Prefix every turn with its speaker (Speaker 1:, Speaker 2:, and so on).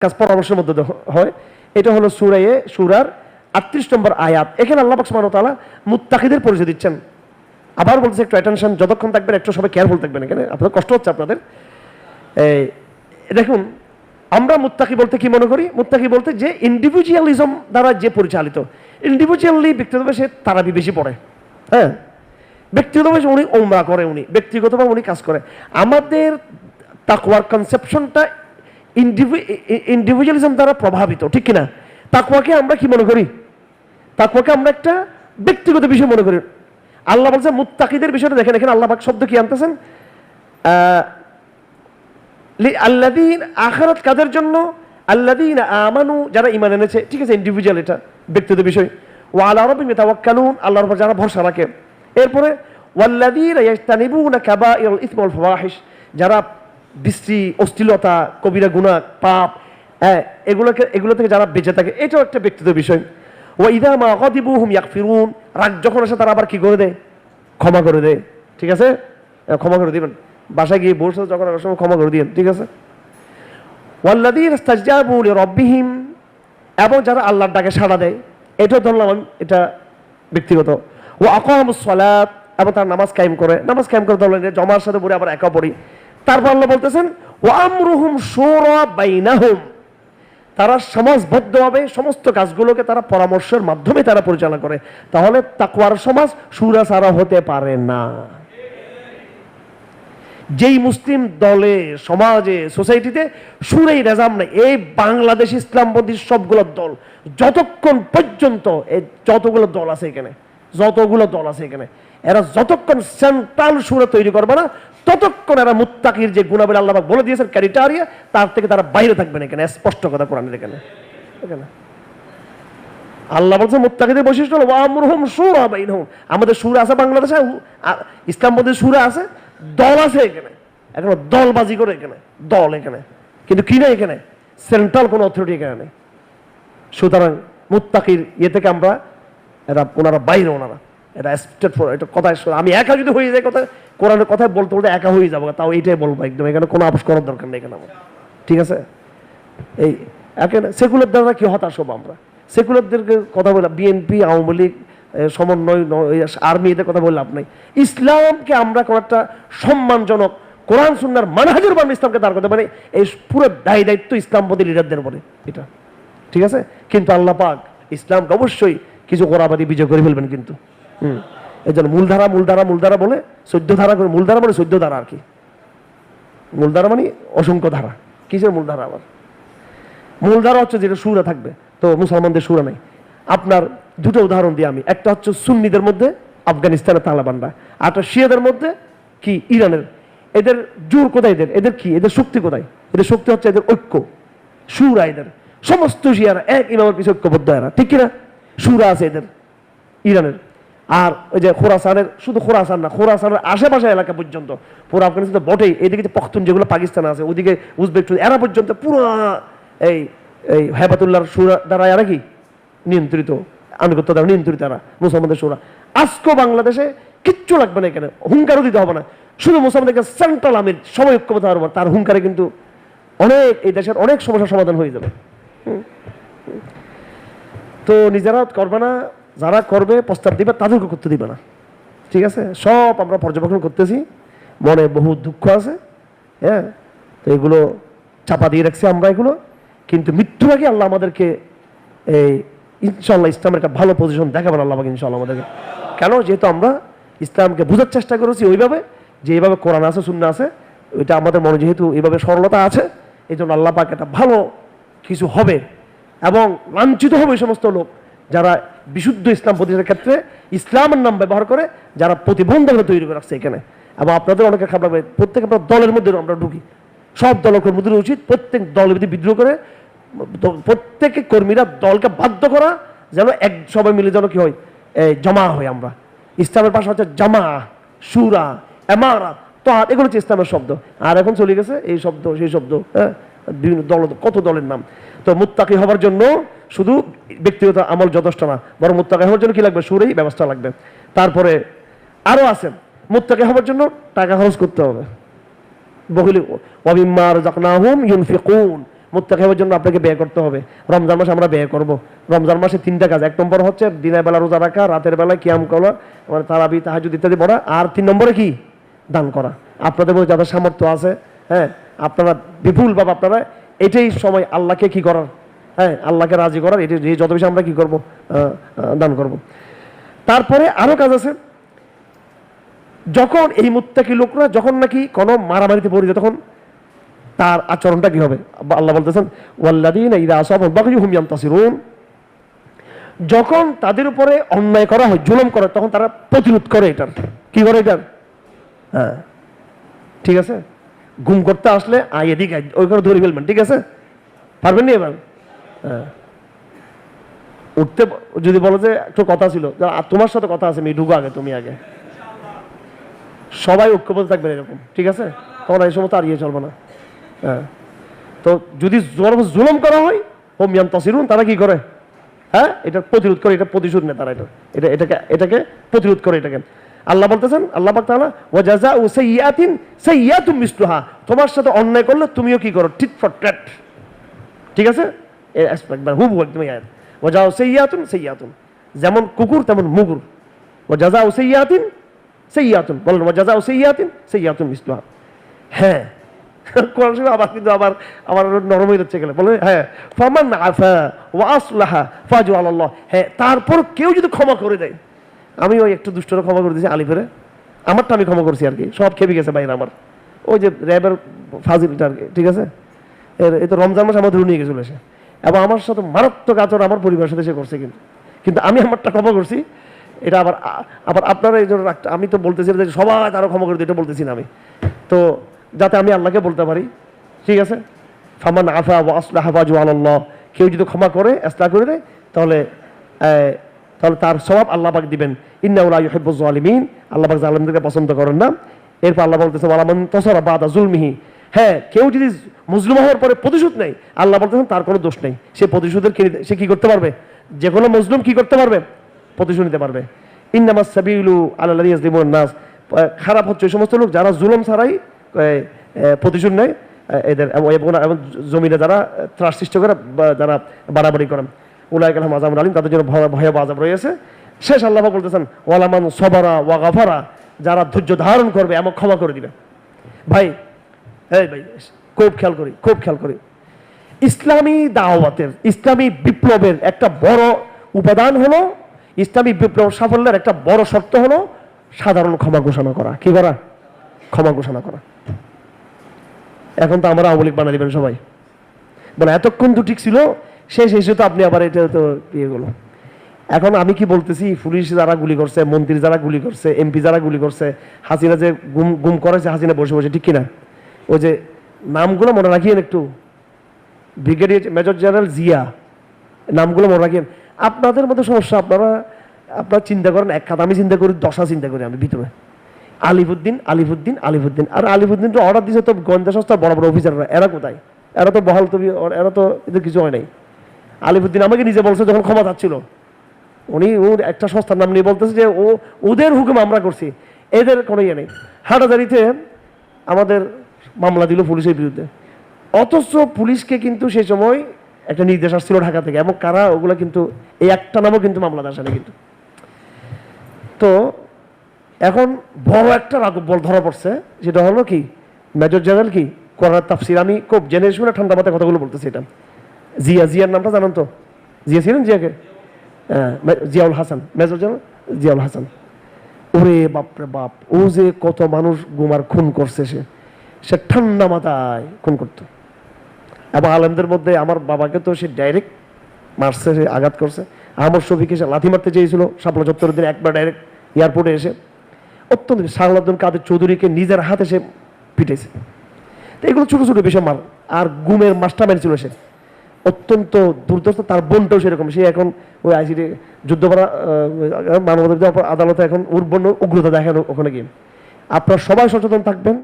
Speaker 1: কাজ পরামর্শের মধ্যে হয়। এটা হলো সূরার 38 নম্বর আয়াত। এখানে আল্লাহ পাক সুবহানাহু ওয়া তাআলা মুত্তাকিদের পরিচয় দিচ্ছেন। আবার বলছে একটু অ্যাটেনশন, যতক্ষণ থাকবেন একটু সবাই কেয়ারফুল থাকবেন। এখানে আপনাদের কষ্ট হচ্ছে আপনাদের। এই দেখুন, আমরা মুত্তাকি বলতে কি মনে করি? মুত্তাকি বলতে যে ইন্ডিভিজুয়ালিজম দ্বারা যে পরিচালিত, ইন্ডিভিজুয়ালি ব্যক্তিগতভাবে সে তারাবি বেশি পড়ে, হ্যাঁ, ব্যক্তিগতভাবে উনি ওমরা করে, উনি ব্যক্তিগতভাবে উনি কাজ করে। আমাদের তাকওয়ার কনসেপশনটা ইন্ডিভিজুয়ালিজম দ্বারা প্রভাবিত, ঠিক কিনা? তাকওয়াকে আমরা কি মনে করি? তাকওয়াকে আমরা একটা ব্যক্তিগত বিষয় মনে করি। আল্লাহ বলছে মুত্তাকিদের বিষয়টা দেখেন, এখানে আল্লাহ পাক শব্দ কি আনতেছেন? আল্লাযীনা আখিরাত কাদের জন্য? আল্লাযীনা আমানু, যারা ঈমান এনেছে, ঠিক আছে, ইন্ডিভিজুয়াল, এটা ব্যক্তিগত বিষয়। ওয়া আলা রাব্বিহিম ইয়াতাওয়াক্কালুন, আল্লাহর উপর যারা ভরসা রাখে। এরপরে ওয়াল্লাযীনা ইয়াজতানিবুনা কাবাইরাল ইসমি ওয়াল ফাওয়াহিশ, যারা বিশ্রী, অশ্লীলতা, কবিরা গুনাহ, পাপ, হ্যাঁ, এগুলো থেকে যারা বেঁচে থাকে, এটাও একটা ব্যক্তিগত বিষয়। ওয়া ইযা মা গাদিবু হুম ইয়াগফিরুন, রাগ যখন আসে তারা আবার কি করে দেয়? ক্ষমা করে দেয়, ঠিক আছে? ক্ষমা করে দিবেন, বাসায় গিয়ে বসে যখন সময় ক্ষমা করে দিবেন, ঠিক আছে? ওয়াল্লাযীনা ইসতাজআবু লিরাব্বিহিম, এবং যারা আল্লাহর ডাকে সাড়া দেয়, এটাও ধরলাম এটা ব্যক্তিগত। ওয়া আকামুস সালাত, এবং তারা নামাজ কায়েম করে। নামাজ কায়েম করে ধরলেন জমার সাথে পড়ে আবার একা পড়ি। তারপর আল্লাহ বলতেছেন ওয়া আমরুহুম শুরা বাইনাহুম, তারা সমাজবদ্ধভাবে সমস্ত কাজগুলোকে তারা পরামর্শের মাধ্যমে তারা পরিচালনা করে। তাহলে তাকওয়ার সমাজ সূরা ছাড়া হতে পারে না। যেই মুসলিম দলে, সমাজে, সোসাইটিতে সূরাই নিজাম নাই, এই বাংলাদেশ ইসলামপন্থী সবগুলো দল, যতক্ষণ পর্যন্ত এই যতগুলো দল আছে এখানে, এরা যতক্ষণ সেন্ট্রাল সূরা তৈরি করবে না, ততক্ষণ এরা মুত্তাকির যে গুণাবলী আল্লাহ পাক বলে দিয়েছেন ক্রাইটেরিয়া, তার থেকে তারা বাইরে থাকবেন। এখানে স্পষ্ট কথা কোরআনের এখানে আল্লাহ বলছে মুত্তাকিদের বৈশিষ্ট্য হলো ওয়া আমরুহুম শুরা বাইনহুম। আমাদের সূরা আছে বাংলাদেশে, ইসলামপন্থী সূরা আছে, দল আছে এখানে, এখন দলবাজি করে এখানে দল এখানে, কিন্তু কি না এখানে সেন্ট্রাল কোনো অথরিটি এখানে নেই। সুতরাং মুত্তাকির ইয়ে থেকে আমরা ওনারা বাইরে, ওনারা এটা স্টেট ফর, এটা কথা। আমি একা যদি হয়ে যায় কথা, কোরআনের কথায় বলতে বলতে একা হয়ে যাবো, তাও এইটাই বলবো একদম, এখানে কোনো আপোষ করার দরকার নেই এখানে আমার, ঠিক আছে? এই এখানে সেকুলার দ্বারা কি হতাশ হবো আমরা? সেকুলারদেরকে কথা বললাম, বিএনপি, আওয়ামী লীগ, সমন্বয়, আর্মি, এদের কথা বললে লাভ নেই। ইসলামকে আমরা কোনো একটা সম্মানজনক কোরআন সুন্নাহর মানহাজের উপর ইসলামকে দাঁড় করতে পারি, এই পুরো দায়িত্ব ইসলামপন্থী লিডারদের উপরে, এটা ঠিক আছে? কিন্তু আল্লাহ পাক ইসলামকে অবশ্যই কিছু গোড়াবাদী বিজয় করে ফেলবেন কিন্তু। এই জন্য মূলধারা বলে 14 ধারা করে, মূলধারা মানে 14 ধারা আর কি। মূলধারা মানে অসংখ্য ধারা। কিসের মূলধারা? আবার মূলধারা হচ্ছে যেটা সূরা থাকবে, তো মুসলমানদের সূরা নেই। আপনার দুটো উদাহরণ দিই আমি। একটা হচ্ছে সুন্নিদের মধ্যে আফগানিস্তানের তালেবানরা, আর একটা শিয়াদের মধ্যে কি ইরানের। এদের জোর কোথায়? এদের কি, এদের শক্তি কোথায়? এদের শক্তি হচ্ছে এদের ঐক্য, সূরা। এদের সমস্ত শিয়ারা এক ইমামের পিছনে ঐক্যবদ্ধ, এরা, ঠিক কিনা? সূরা আছে এদের ইরানের। আর ওই যে খোরাসানের, শুধু খোরাসান না, খোরাসানের আশেপাশে এলাকা পর্যন্ত, পুরো আফগানিস্তান বটেই, এদিকে যে পখতুন যেগুলো পাকিস্তান আছে, ওদিকে উজবেক, এরা পর্যন্ত পুরো এই হেবাতুল্লাহর সূরা দ্বারা এরা কি নিয়ন্ত্রিত, আনুগত্য দ্বারা নিয়ন্ত্রিত এরা মুসলমানদের সূরা। আজকে বাংলাদেশে কিচ্ছু লাগবে না, এখানে হুঙ্কারও দিতে হবে না, শুধু মুসলমানদেরকে সেন্ট্রাল আমির সবাই ঐক্যবদ্ধ হওয়ার পর তার হুঙ্কারে কিন্তু অনেক, এই দেশের অনেক সমস্যার সমাধান হয়ে যাবে। তো নিজেরা করবে না, যারা করবে প্রস্তাব দিবে তাদেরকে করতে দিবে না, ঠিক আছে? সব আমরা পর্যবেক্ষণ করতেছি, মনে বহু দুঃখ আছে, হ্যাঁ, তো এগুলো চাপা দিয়ে রাখছি আমরা এগুলো। কিন্তু মৃত্যুর আগে আল্লাহ আমাদেরকে এই ইনশাআল্লাহ ইসলামের একটা ভালো পজিশন দেখাবেন আল্লাহ ইনশাআল্লাহ আমাদেরকে। কেন? যেহেতু আমরা ইসলামকে বোঝার চেষ্টা করেছি ওইভাবে, যে এইভাবে কোরআন আছে, সুন্নাহ আছে, ওইটা আমাদের মনে যেহেতু এইভাবে সরলতা আছে, এই জন্য আল্লাহ পাক একটা ভালো কিছু হবে, এবং লাঞ্ছিত হবে ওই সমস্ত লোক যারা বিশুদ্ধ ইসলাম প্রতিষ্ঠার ক্ষেত্রে ইসলামের নাম ব্যবহার করে, যারা প্রতিবন্ধকতা তৈরি করে রাখছে এখানে। এবং আপনাদের অনেকে খারাপ লাগবে, প্রত্যেক আপনার দলের মধ্যে আমরা ঢুকি, সব দলের মধ্যে উচিত প্রত্যেক দলের মধ্যে বিদ্রোহ করে প্রত্যেকে কর্মীরা দলকে বাধ্য করা, যেন এক সবাই মিলে যেন কি হয়, জমা হয়। আমরা ইসলামের পাশে হচ্ছে জামা, সুরা, এমারাত, তাআত, এগুলো হচ্ছে ইসলামের শব্দ। আর এখন চলে গেছে এই শব্দ সেই শব্দ, হ্যাঁ, বিভিন্ন দল, কত দলের নাম। তো মুত্তাকি হওয়ার জন্য শুধু ব্যক্তিগত আমল যথেষ্ট না, বরং মুত্তাকি হওয়ার জন্য কি লাগবে? সূরাই ব্যবস্থা লাগবে। তারপরে আরো আছে, মুত্তাকি হওয়ার জন্য টাকা খরচ করতে হবে। বহিলি ওয়া মিম্মা রাযাকনাহুম ইউনফিকুন, মুত্তাকি হওয়ার জন্য আপনাকে ব্যয় করতে হবে। রমজান মাসে আমরা ব্যয় করব। রমজান মাসে 3টা কাজ। 1 নম্বর হচ্ছে দিনের বেলা রোজা রাখা, রাতের বেলা কিয়াম করা, মানে তারাবি তাহাজ্জুদ ইত্যাদি পড়া, আর 3 নম্বরে কি দান করা। আপনাদের মধ্যে যাদের সামর্থ্য আছে, হ্যাঁ, আপনারা বিপুলভাবে আপনারা এটাই সময় আল্লাহকে কি করার, হ্যাঁ, আল্লাহকে রাজি করার, এটি যত বেশি আমরা কি করব, দান করব। তারপরে আরো কাজ আছে। যখন এই মুত্তাকি লোকরা যখন নাকি কোনো মারামারিতে পড়ে যায়, তখন তার আচরণটা কি হবে? আল্লাহ বলতেছেন ওয়াল্লাযীনা ইযা আসাবাহুম বাগয়ুন হুম ইয়ানতাসিরুন, যখন তাদের উপরে অন্যায় করা হয়, জুলুম করে, তখন তারা প্রতিরোধ করে। এটার কি করে? এটার, হ্যাঁ, ঠিক আছে, গুম করতে আসলে এদিকে ওইখানে ধরে ফেলবেন, ঠিক আছে, পারবেন না এবার? হ্যাঁ, উঠতে যদি বলো যে একটু কথা ছিল, তোমার সাথে কথা আছে, আমি ঢুকো আগে, তুমি আগে, সবাই ঐক্যবদ্ধ থাকবেন এরকম, ঠিক আছে, তখন এই সময় তো আর চলবে না। হ্যাঁ, তো যদি জুলুম করা হয় হুম ইয়ানতাসিরুন, তারা কি করে? হ্যাঁ, এটা প্রতিরোধ করে, এটা প্রতিশোধ নেয় তারা, এটাকে প্রতিরোধ করে। এটাকে আল্লাহ বলতেছেন, আল্লাহ পাক তাআলা ওয়া জাযাউ সাইয়্যাতিন সাইয়্যাতুম মিসলুহা, তোমার সাথে অন্যায় করলে তুমিও কি করো? টিট ফর ট্যাট, ঠিক আছে, এই অ্যাসপেক্ট বা হুবহু একদম আয়াত। ওয়া জাযাউ সাইয়্যাতুন সাইয়্যাতুন, যেমন কুকুর তেমন মুগুর। ওয়া জাযাউ সাইয়্যাতিন সাইয়্যাতুন, বলেন ওয়া জাযাউ সাইয়্যাতিন সাইয়্যাতুম মিসলুহা। হ্যাঁ, কোরআন শরীফ আবার কিন্তু আবার নরম হয়ে যাচ্ছে গেলে বলে, হ্যাঁ, ফামান আফা ওয়া আসলাহা ফাজু আলাল্লাহ, হ্যাঁ, তারপর কেউ যদি ক্ষমা করে দেয়, আমি ওই একটু দুষ্টরা ক্ষমা করে দিয়েছি আলিফেরে, আমারটা আমি ক্ষমা করছি আর কি, সব খেপে গেছে বাইরে আমার, ওই যে র্যাবের ফাজিলটা আর কি, ঠিক আছে, এই তো রমজান মাস আমাদের নিয়ে গেছিল সে, এবং আমার সাথে মারাত্মক আচরণ আমার পরিবারের সাথে সে করছে, কিন্তু আমি আমারটা ক্ষমা করছি। এটা আবার আবার আপনারা এই জন্য, আমি তো বলতেছি যে সবাই তারও ক্ষমা করে দিই, এটা বলতেছি না আমি, তো যাতে আমি আল্লাহকে বলতে পারি, ঠিক আছে, ফামান আফা ওয়া আসলাহা ফাজু আলাল্লাহ, কেউ যদি ক্ষমা করে, ইসলাহ করে দেয়, তাহলে তার সওয়াব আল্লাহ পাক দিবেন। ইন্নাহু লা ইউহিব্বুয যালিমিন, আল্লাহ পাক জালিমদেরকে পছন্দ করেন না। এরপর আল্লাহ বলতেছে ওয়ালা মান তাসারা বাদা যুলমিহি, হ্যাঁ, কেউ যদি মুজলিম হওয়ার পরে প্রতিশোধ নেয়, আল্লাহ বলতেছেন তার কোনো দোষ নেই, সে প্রতিশোধের সে কি করতে পারবে? যে কোনো মুসলিম কি করতে পারবে? প্রতিশোধ নিতে পারবে। ইন্নামাস সাবিলু আলাল্লাযী ইয়াজলিমুন নাস, খারাপ হচ্ছে ওই সমস্ত লোক যারা জুলুম ছাড়াই প্রতিশোধ নেয়, এদের এবং জমিনে যারা ত্রাস সৃষ্টি করে, যারা বাড়াবাড়ি করেন, উলাইকা লাহুম আযাবুন আলীম, তাদের জন্য ভয়াবহ আযাব রয়েছে। শেষ আল্লাহ বলতেছেন ওয়ালা মান সাবারা ওয়া গাফারা, যারা ধৈর্য ধারণ করবে এবং ক্ষমা করে দিবে। ভাই, এই ভাই, খুব খেয়াল করি, ইসলামী দাওয়াতের, ইসলামী বিপ্লবের একটা বড় উপাদান হলো, ইসলামী বিপ্লব সাফল্যের একটা বড় শর্ত হলো সাধারণ ক্ষমা ঘোষণা করা। কি করা? ক্ষমা ঘোষণা করা। এখন তো আমরা আওয়ামী লীগ বানা দিবেন সবাই, বলে এতক্ষণ তো ঠিক ছিল, শেষ এসে তো আপনি আবার এটা তো ইয়ে গেল। এখন আমি কি বলতেছি, পুলিশ যারা গুলি করছে, মন্ত্রী যারা গুলি করছে, এমপি যারা গুলি করছে, হাসিনা যে গুম করেছে, হাসিনা বসে বসে, ঠিক কিনা? ওই যে নামগুলো মনে রাখিয়েন একটু, ব্রিগেডিয়ার মেজর জেনারেল জিয়া, নামগুলো মনে রাখিয়েন। আপনাদের মধ্যে সমস্যা, আপনারা চিন্তা করেন এক খাত, আমি চিন্তা করি 10টা চিন্তা করি আমি ভিতরে। আলিফুদ্দিন, আর আলিফুদ্দিন তো অর্ডার দিয়েছে তো গোয়েন্দা সংস্থার বড় বড় অফিসাররা, এরা কোথায়? এরা তো বহাল, তবে এরা তো এদের কিছু হয় নাই। আলিফুদ্দিন আমাকে নিজে বলছে যখন ক্ষমা চাচ্ছিল, উনি ওর একটা সংস্থার নাম নিয়ে বলতেছে যে ওদের হুকুম আমরা করছি, এদের কোনো ইয়ে নেই। হাটাজারিতে আমাদের মামলা দিল পুলিশের বিরুদ্ধে, অথচ পুলিশকে কিন্তু সেই সময় একটা নির্দেশ আসছিল ঢাকা থেকে, এবং কারা ওগুলো কিন্তু এই একটা নামও কিন্তু মামলা আসে কিন্তু। তো এখন বড় একটা রাগব বল ধরা পড়ছে, সেটা হলো কি, মেজর জেনারেল কি করার তাফসির। আমি খুব জেনে শুনে ঠান্ডা মাথায় কথাগুলো বলতেছি। এটা জিয়ার নামটা জানেন তো? জিয়া ছিলেন, জিয়াকে জিয়াউল হাসান, মেজর জেনারেল জিয়াউল হাসান। ওরে বাপরে বাপ, ও যে কত মানুষ গুমার খুন করছে, সে ঠান্ডা মাথায় খুন করতো। এবং আলেমদের মধ্যে আমার বাবাকে তো সে ডাইরেক্ট মারছে, সে আঘাত করছে। আহমদ শফিকে সে লাথি মারতে চেয়েছিল শাপলা চত্বরের দিন, একবার ডাইরেক্ট এয়ারপোর্টে এসে অত্যন্ত। শাহলাদ্দিন কাদের চৌধুরীকে নিজের হাতে সে পিটেছে। তো এগুলো ছোট ছোট বিষয় মার। আর গুমের মাস্টারমাইন্ড ছিল সে, অত্যন্ত দুর্দশা। তার বোনটাও সেরকম, সে এখন ওই আইসিডি যুদ্ধপাড়া মানবাধিকার আদালতে এখন ওর বোন উগ্রতা দেখেন ওখানে গিয়ে। আপনারা সবাই সচেতন থাকবেন।